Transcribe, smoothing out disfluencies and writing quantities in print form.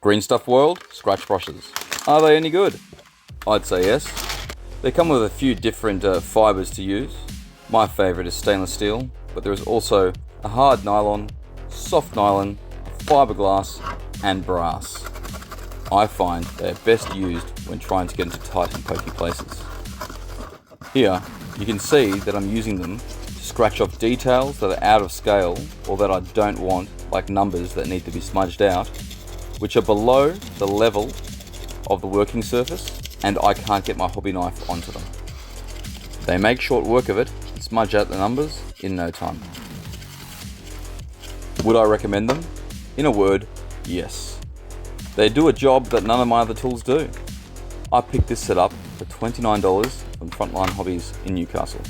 Green Stuff World scratch brushes. Are they any good? I'd say yes. They come with a few different fibres to use. My favourite is stainless steel, but there is also a hard nylon, soft nylon, fiberglass and brass. I find they are best used when trying to get into tight and pokey places. Here, you can see that I'm using them to scratch off details that are out of scale or that I don't want, like numbers that need to be smudged out, which are below the level of the working surface and I can't get my hobby knife onto them. They make short work of it and smudge out the numbers in no time. Would I recommend them? In a word, yes. They do a job that none of my other tools do. I picked this set up for $29 from Frontline Hobbies in Newcastle.